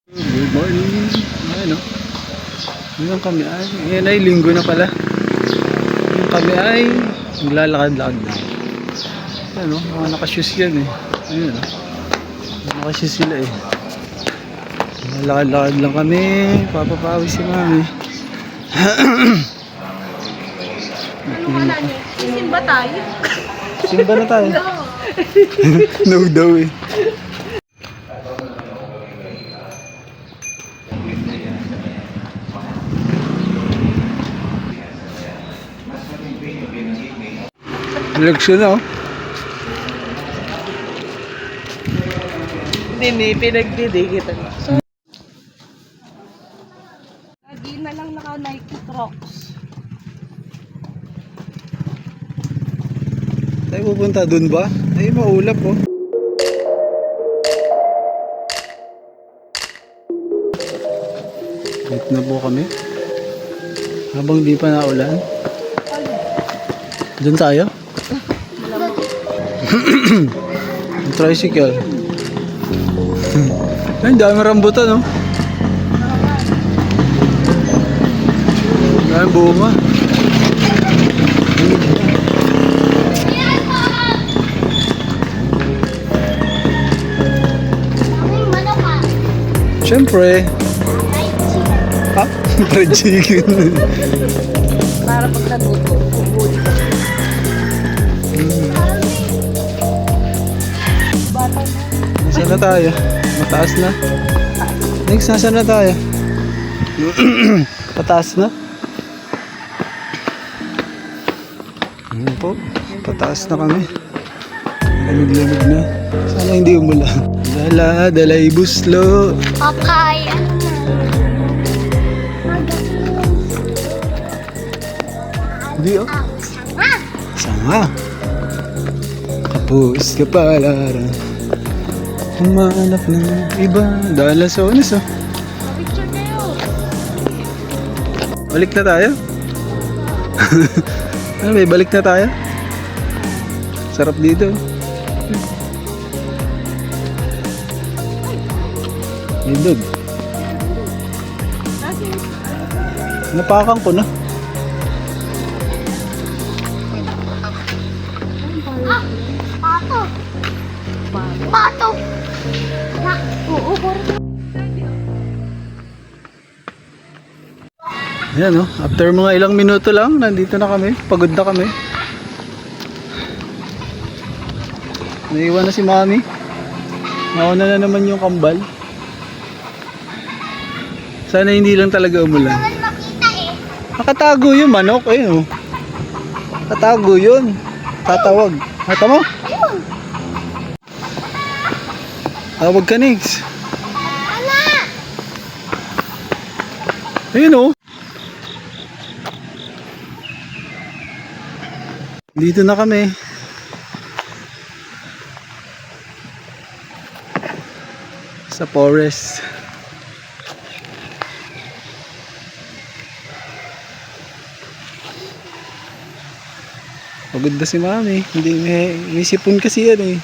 Good morning. Ayun o. Ngayon kami ay, ngayon ay linggo na pala. Ngayon kami ay naglalakad-lakad na. Ayun o, mga nakashoes yan eh. Ayun o. Nakashoes sila eh. Naglalakad-lakad lang kami. Papapawi si mami. Simba tayo. Simba na tayo. No daw eh. Eleksyon na oh. Hindi, pinagdidikitan. Lagi na lang naka Nike Crocs. Tayo pupunta dun ba? Ay maulap oh. Wait na po kami. Habang di pa naulan. Dun tayo? Tricycle. Ay, dami rambutan, no? Dami bunga. Siyempre. Ha? Fried chicken. Para pag nagutom, bumuli ka. Bata na. Nasaan na tayo? Mataas na. Next, nasaan na tayo? Pataas na? Ano po? Pataas na kami. Lamig-lamig na. Sana hindi umulan. Dala, dalay buslo. Okay. Hindi oh. Sama. Kapos kapalaran. Humanap ng iba. Dala sa onas oh. Picture kayo. Balik na tayo? Ano may balik na tayo? Sarap dito. Idog. Napakan ko na. Pato. Pato. Oo, Ayan oh, after mga ilang minuto lang, nandito na kami. Pagod na kami. Naiwan na si mami. Nauna na naman yung kambal. Sana hindi lang talaga umulan. makita eh. Nakatago yung manok eh oh. Nakatago yun. Tatawag. Hata mo? Ayun. Tawag ka Nix. Ala. Ayun oh. Dito na kami. Sa forest. Pagod na si mami. Hindi may sipon kasi yan eh.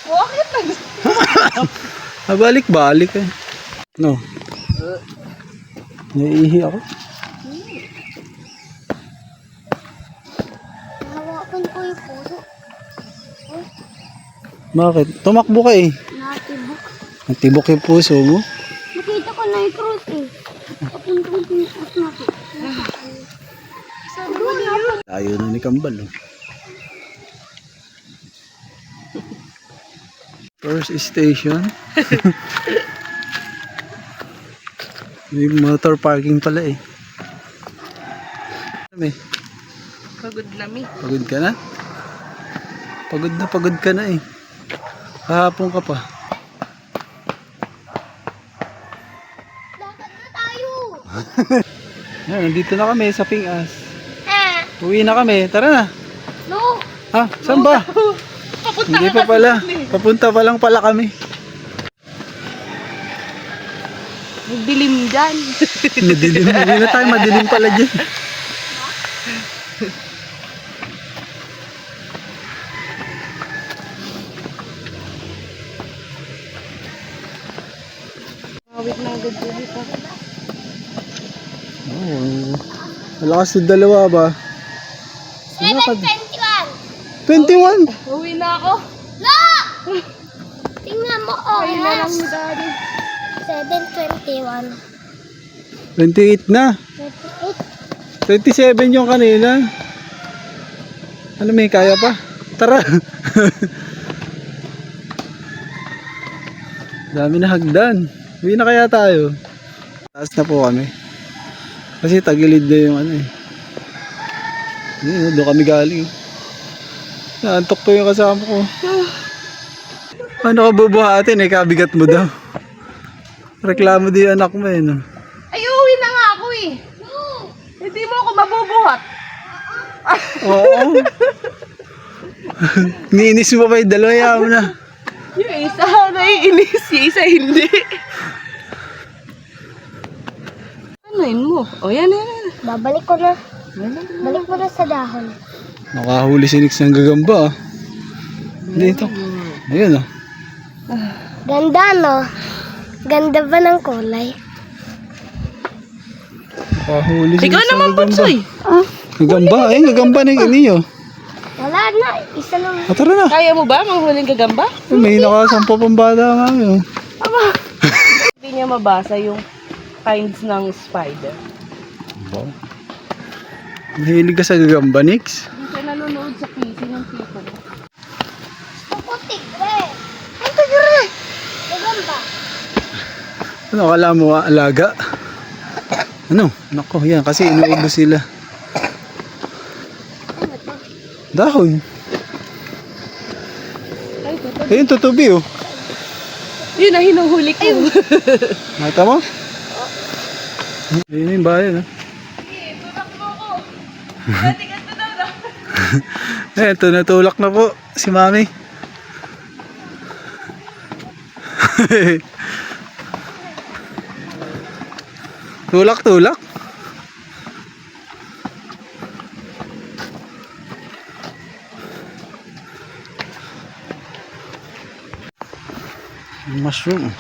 Bakit Balik-balik eh. No. Naiihi ako. Hawakan ko yung puso. Bakit? Tumakbo ka eh. Natibok. Natibok yung puso mo. Nakita ko na yung cross eh. Papuntang pinakos natin. Tayo na ni Kambal. Oh. First station. May motor parking pala eh. Pagod na mi. Pagod ka na? Pagod ka na eh. Kahapon ka pa. Lakad na tayo. Yan, nandito na kami sa Pingas. Eh. Uwi na kami. Tara na. No. Ha? Saan ba? Hindi pa pala. Papunta pa lang pala kami. Magdilim dyan. Madilim. Hindi na tayo. Madilim pala dyan. Awit na agad dito. Oh, malakas yung dalawa ba? 7:21. 21! Uwi na ako. No! Tingnan mo, oh. Ay, na lang ni daddy. 7:21. 28 na. 28. 27 yung kanina. Ano may kaya pa? Tara! Dami na hagdan. Uwi na kaya tayo. Taas na po kami. Kasi tagilid na yung ano eh. Doon kami galing. Naantok po yung kasama ko. Ano ka bubuhatin eh, kabigat mo daw. Reklamo din yung anak mo eh. No? Ay, uwi na nga ako eh. Hindi mo ako mabubuhat. Oo. Niinis mo pa yung dalawa, yaw na. Yung isa naiinis, yung isa hindi. Ano yun mo? O yan, yan. Babalik ko na. Balik mo na sa dahon. Nakahuli si Nix ng gagamba ah. Dito. Ayun ah. Ganda, no? Ganda ba ng kulay? Nakahuli si Ikaw Nix ng naman, gagamba. Bunsoy. Gagamba? Ayun, gagamba na niyo. Wala na. Isa lang. Tara na. Kaya mo ba manghuling gagamba? May nakasampa pang bata mami oh. Hindi niya mabasa yung kinds ng spider. Wow. Mahilig ka sa gagamba, Nix? Hindi siya nanonood sa PC ng tipo. Ako, tigre. Ang tigre. Gagamba. Ano, akala mo alaga? Ano? Nako, yan. Kasi inuubos sila. Dahon. Ay, totoo. Ayun, tutubi oh. Yun na hinuhuli ko. Mata mo? Ayun yung bayan ah. Eh, ito natulak na po si Mami. Tulak, tulak. Mushroom.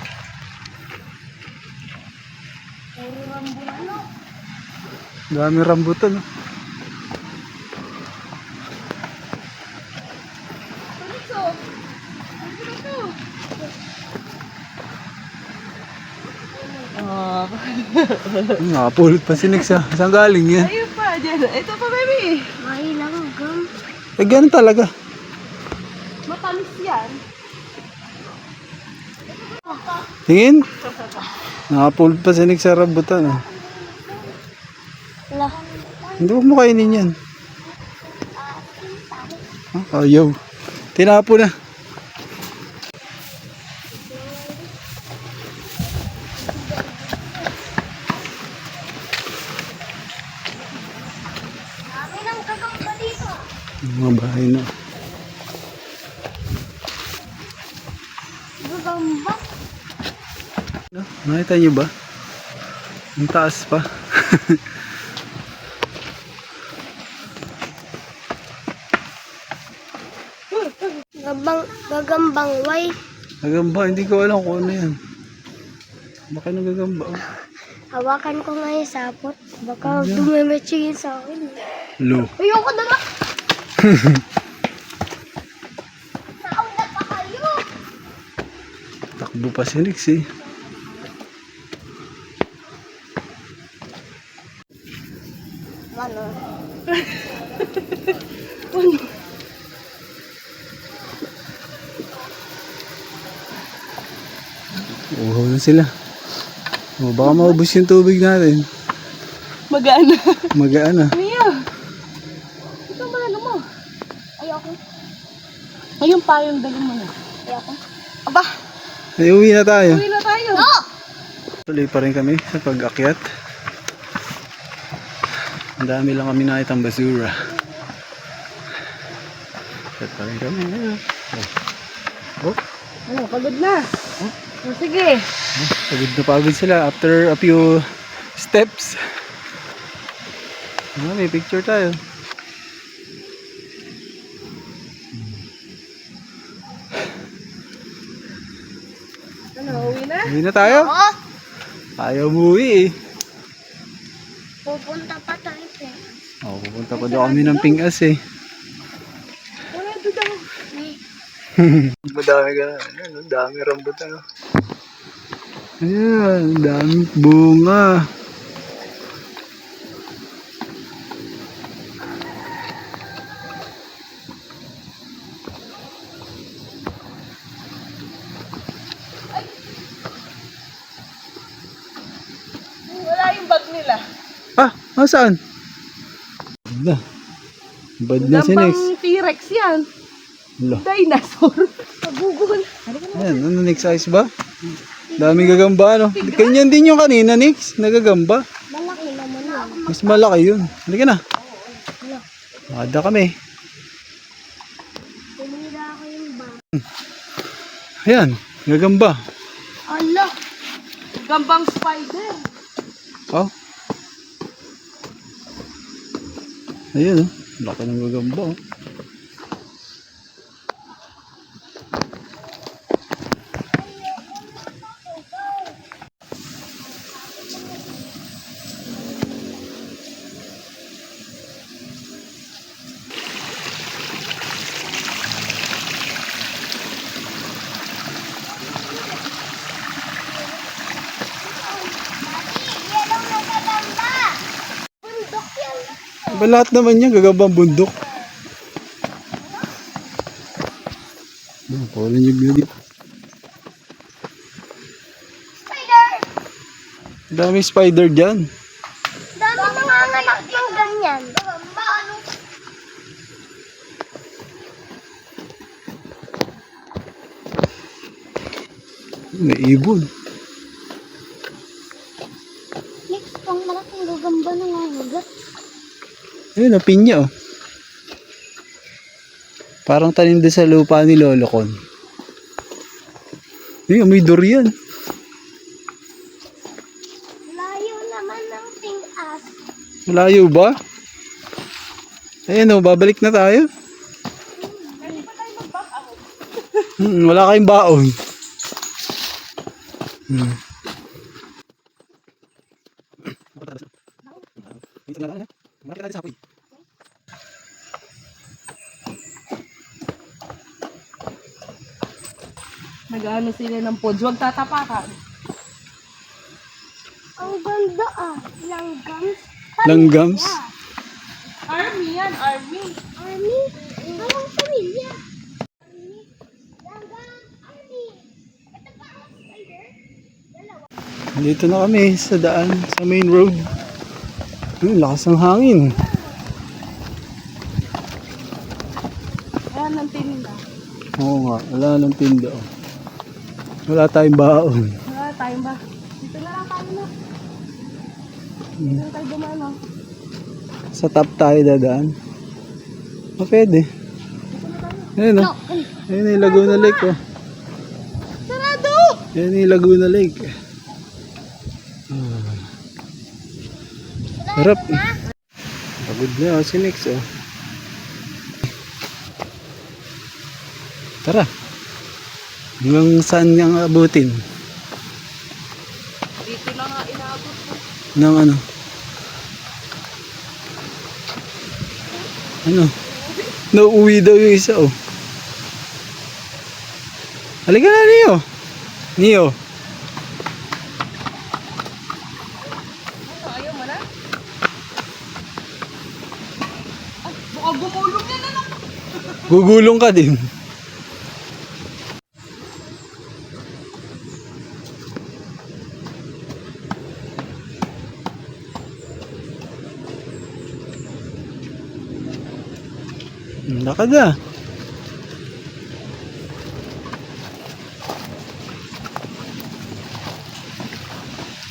Dami rambutan. Oh. Nakapulot pa si Nix ah. Saan galing yan? Ayun pa, dyan. Ito pa, baby. Mahilang gum. Eh, ganun talaga. Matamis yan. Tingin? Nakapulot pa si Nix sa rambutan ah. Wala. Hindi mo kainin yan. Ah, ayaw. Tinapo na. Dami ng gagamba dito. Mga bahay na. Gagamba. No? Nakita niyo ba? Ang taas pa. Gagambang way. Gagamba, hindi ko alam kung ano yan. Baka nagagamba. Oh. Hawakan ko nga yung sapot. Baka dumimetsi yun sa akin. Lo. Ayoko na nga. Nauna pa kayo. Takbo pa si Nix eh. Ano? Uhaw na sila. O, baka maubos yung tubig natin. Magana. Magaan ah. Mia. Ito ba ano mo? Ayoko. Ayun pa yung dali mo na. Ayoko. Aba, Ay, uwi na tayo. uwi na tayo. Tuloy pa rin kami sa pag-akyat. Ang dami lang kami nakitang basura. Akyat pa rin kami. Oh. Ano, pagod na. Oh, sige. Pagod sila after a few steps. May picture tayo. Ano, uwi na? Uwi na tayo? Oo. Ayaw umuwi eh. Pupunta pa tayo eh. Pupunta pa daw kami ng Pingas eh. Sarado daw. Madami ka na. Ayan, dami rambutan. Ayan, dami bunga. Wala yung bag nila. Saan? Wala. Bad na si Nex. Gambang T-Rex yan. Wala. Dinosaur. Pagugol. Ayan, ano next size ba? Dami gagamba, no? Ganyan din yung kanina, Nex. Nagagamba. Malaki naman yun. Mas malaki yun. Halika na. Makada kami. Tumira ako yung bag. Ayan, gagamba. Ala! Gambang spider. Oh. Ayan, oh. Laki ng gagamba, oh. Bundok yan. Ba lahat naman yan, gagambang bundok. Paulan yung beauty. Spider! Dami spider dyan. Dami nanganganak ng ganyan. Ano? May ibon. Next, pang malaking gagamba na nangagat. Ayun, ang pinya, oh. Parang tanim din sa lupa ni Lolo Con. Ayun, may durian. Layo naman ng Pingas. Malayo ba? Ayun, oh, babalik na tayo. Wala kayong baon. Nag-ano sila ng pods. Huwag tatapakan. Ang ganda ah. Langgams. Langgams. Army yan, army. Army. Anong pamilya? Army. Langgam. Army. Ito pa ang spider. Dalawa. Dito na kami sa daan, sa main road. Lakas ng hangin. Ayan ang tinda. Oo nga, wala nang tinda. Oh. Wala tayong baon. Wala tayong ba? Dito na lang tayo na. Dito na tayo dumano. Sa top tayo dadaan. Pwede. Ayun, oh. Ayun yung Laguna Lake, oh. Sarado! Ayun yung Laguna Lake. Harap. Pagod na, oh, si Nex, oh. Tara. Hanggang saan niyang abutin? Dito na nga inaabot ko. Ng ano? Ano? Nauuwi daw yung isa, oh. Halika na, Neo. Neo. Ayaw mo na? Ay, baka gumulong yan ano? Gugulong ka din. Lakad na.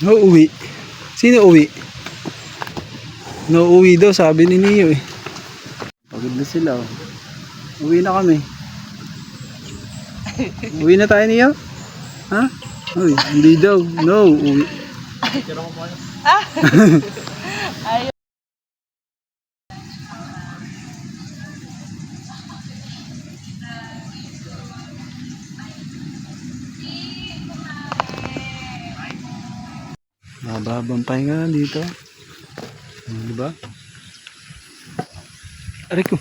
Uwi. Sino uwi? No, uwi daw, sabi ni Neo eh. Pagod na sila, oh. Uwi na kami. Uwi na tayo, Neo? Ha? Uy, hindi daw. No, uwi. Ayaw. Mahabang pahinga dito. Diba? Aray ko.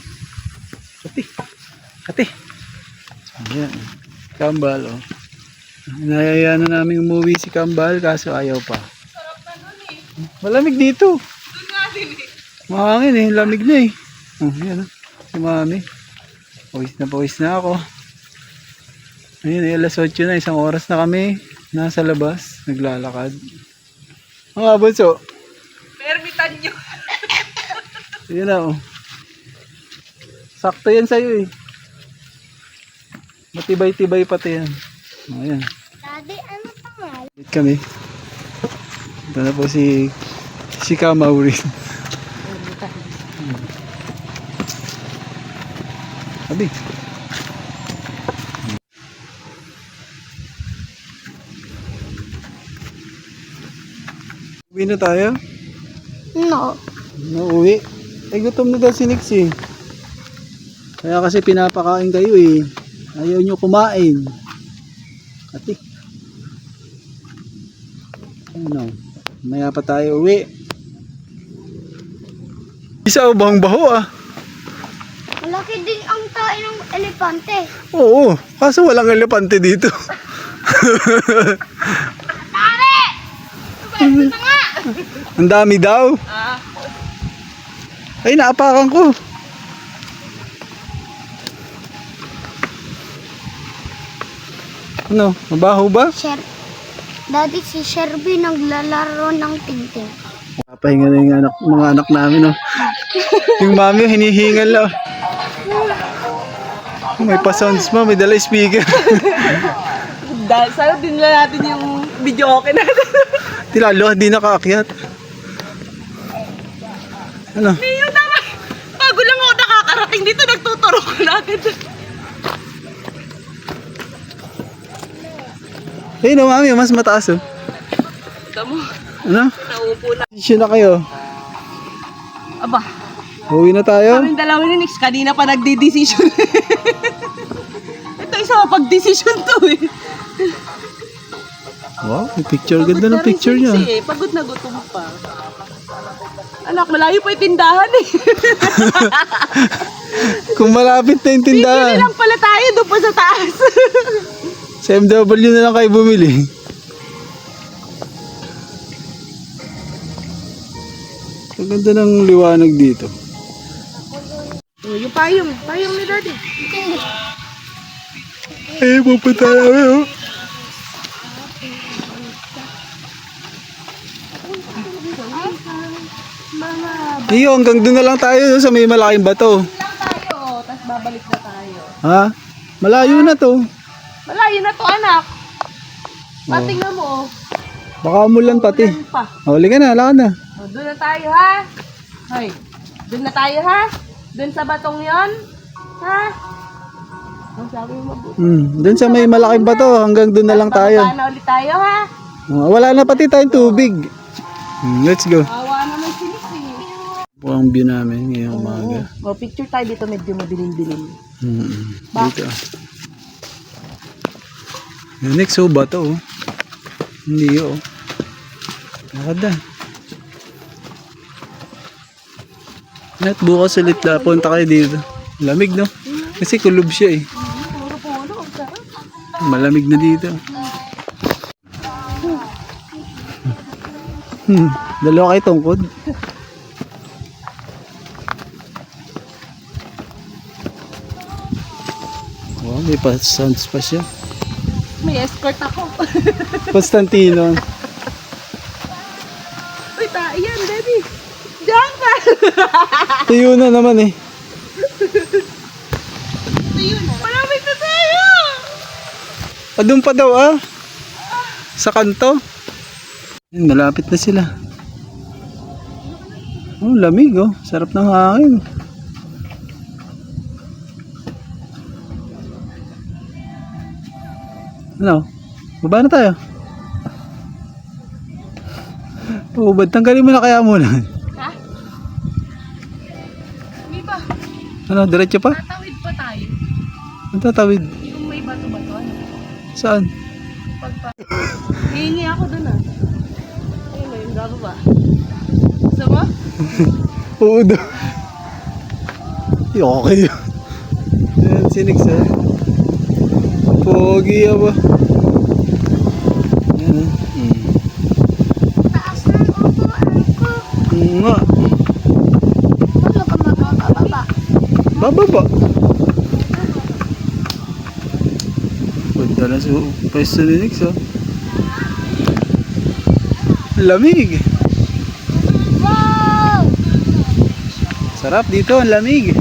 Ate. Ayan. Kambal, oh. Inayaya na namin umuwi si Kambal kaso ayaw pa. Sarap na dun eh. Malamig dito. Dun nga din eh. Mahangin eh. Lamig na eh. Oh, yan oh. Si Mami. Pawis na ako. Ayun eh. Alas 8 na. 1 oras na kami. Nasa labas. Naglalakad. Mga bunso. Permitan nyo. Yun na oh. Sakto yan sa'yo eh. Matibay-tibay pati yan. Ayan. Daddy, ano pangal? Wait kami. Ito na po si Kamaurin. Abi. Uwi na tayo? No. Nauwi. Eh gutom na daw si Nixie. Kaya kasi pinapakain kayo eh. Ayaw nyo kumain. Ati. Ano? Maya pa tayo uwi. Isa bang baho ah. Malaki din ang tae ng elepante. Oo. Kaso walang elepante dito. Tari! Ito nga! Ang dami daw. Ah. Ay naapakan ko. Ano? Mabaho ba? Daddy, si Sherby naglalaro ng tingting. Papahinga na yung mga anak namin, oh. Yung mami, hinihingal, oh. May pa-sounds mo, may dala speaker. Dahil sana din na natin yung video okay natin. Tilalo, di nakaakyat. Ano? Ngayon naman, bago lang ako nakakarating dito, nagtuturo ko na agad. Eh, no, mami, mas mataas, oh. Tamo, Ano? naupo na. Desisyon na kayo. Aba, Uwi na tayo. kaming dalawa ni Nix, kanina pa nagdi-decision. Ito isa mapag-decision to eh. Wow, may picture. Ganda ng picture niya. Eh. Pagod na gutom pa. Anak, malayo pa yung tindahan eh. Kung malapit na yung Bibili tindahan, lang pala tayo doon pa sa taas. sa MW na lang kayo bumili. Ang ganda ng liwanag dito. Yung payong ni Daddy. Eh, pupunta tayo, oh. Iyo, hanggang doon na lang tayo sa may malaking bato. Lang tayo, tapos babalik na tayo. Ha? Malayo na to. Malayo na to anak. Patingnan mo. Baka umulan pati. Ulan pa. Huli ka na, lakad na. O, doon na tayo ha. Hoy, doon na tayo ha. Doon sa batong yon. Ha? Ang sabi mo mabuti. Doon sa may malaking bato, hanggang doon na lang tayo. Bababa na ulit tayo ha. Wala na pati tayong tubig. Let's go. Awa naman si Nix eh. Po ang view namin ngayong umaga. O, picture tayo dito medyo madilim-dilim. Dito. Yung next, oh, bato, oh. Hindi, oh. Lakad na. At bukas ulit na punta kayo dito. Lamig, no? Kasi kulob siya, eh. Puro-puro, ang sarap. Malamig na dito. Dalawa kayo tungkod. Wow, may pa-sounds pa siya. May escort ako. Constantino. Uy, yan, Daddy. Diyan pa. Tuyo na naman eh. Ito yun ah. Malamig na tayo. Doon pa daw ah. Sa kanto. Ayun, malapit na sila. Oh, lamig oh. Sarap ng hangin. Ano? Baba na tayo. Ubad, tanggalin mo na kaya muna. Ha? Hindi pa. Ano, diretso pa? Tatawid pa tayo. Ang tatawid. Kung may bato-bato, ano? Saan? Pagpa. Hihingi ako dun ah. Ayun na yun. Bababa. Gusto mo? Oo daw. Okay yun. Yan, sinig sa. Pogi ba? Yan. Taas ng upuan ko. Nga. Paano ka makakababa? Bababa. Punta na sa pwesto ni Nix, oh. Lamig. Wow! Sarap dito, ang lamig.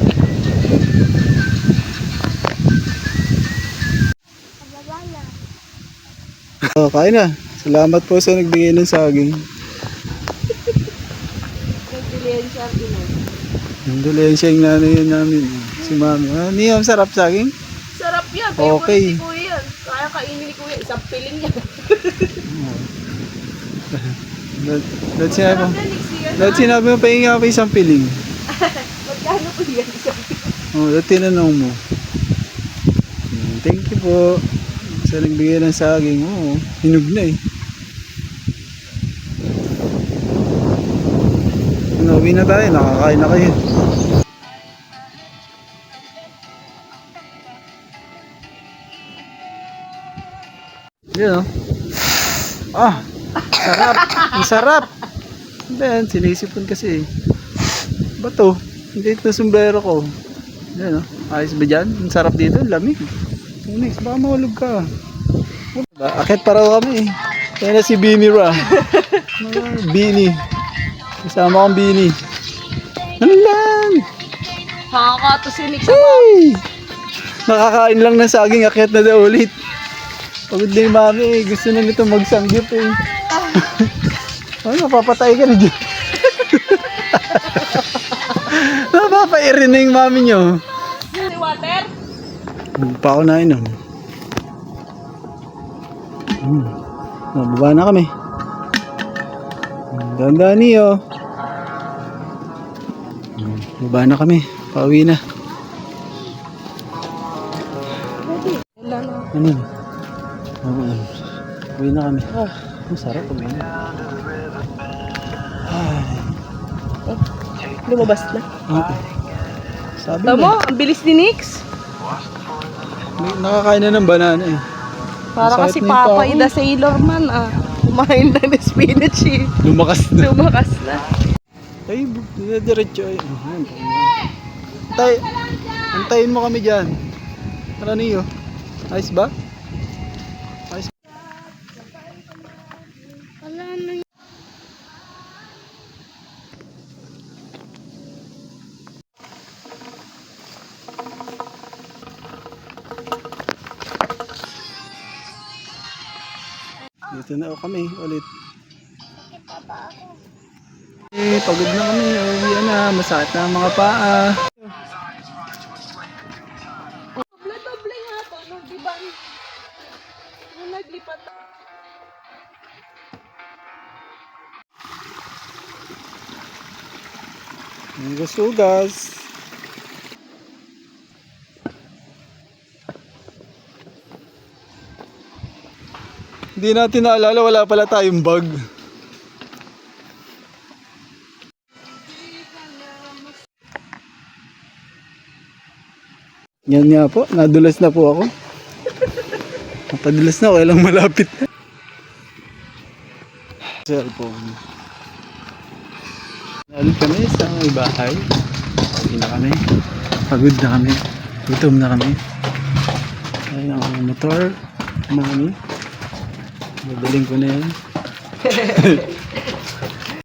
Kababa na. Oh, kain na. Salamat po sa nagbigay ng saging. Nagpilihan siya ang ino. Ang dolensya yung nanay yun namin. Si mami. Ah, niya, sarap saging. Sarap yan. Okay. Favorite ni Kuya yan. Kaya kainin ni Kuya. Isang piling yan. Dahil sinabi mo, Sarap yan, Nixie. dahil sinabi mo, pahinga pa isang piling. Magkano po yan? Isang piling. Oh, dahil tinanong mo. Thank you po. Sa nagbigay ng saging. Oo, hinug na eh. Uwi na tayo, nakakain na kayo. Yan oh. Ah, sarap. Ang sarap. Then, sinisipon kasi eh. Bato. Hindi ito sombrero ko. Yan oh. Ayos ba dyan? Ang sarap dito. Lamig. Next, baka mahulog ka. Akit pa raw kami eh. Kaya na si Bini Ra. Bini. Kasama kong Bini. Ano lang? Nakakato si Nix. Hey! Nakakain lang ng saging. Akit na daw ulit. Pagod din mami eh. Gusto na nito magsanggip eh. Ay, napapatay ka na dyan. Napapairin na yung mami nyo. Si Water? Hindi pa ako nainom. Baba na kami. Dandan niyo. Baba na kami. Pauwi na. Wala na. Ano yun? Uwi na kami. Ang sarap uwi na. Lumabas na. Sabi Tama, ang bilis ni Nix. nakakain na ng banana eh. Para kasi Masakit na yung Papay paa ko. the Sailor Man ah. Kumain na ng spinach eh. Lumakas na. Lumakas na. Ay, diretso ay. Antayin mo kami dyan. Tara niyo. Ayos ba? Ayos. Wala na. Dito na kami ulit. Eh, pagod na kami. Uwi na. Masakit na ang mga paa. Doble nga to. Nung diba? Nung naglipat. Sugas. Hindi natin naalala, wala pala tayong bag. Yan nga po, nadulas na po ako. Napadulas na ako, ilang malapit na. Cellphone. Nalit kami sa may bahay. Pauwi na kami. Pagod na kami. Gutom na kami. Ayun ang motor. Mami. Madaling ko na yan.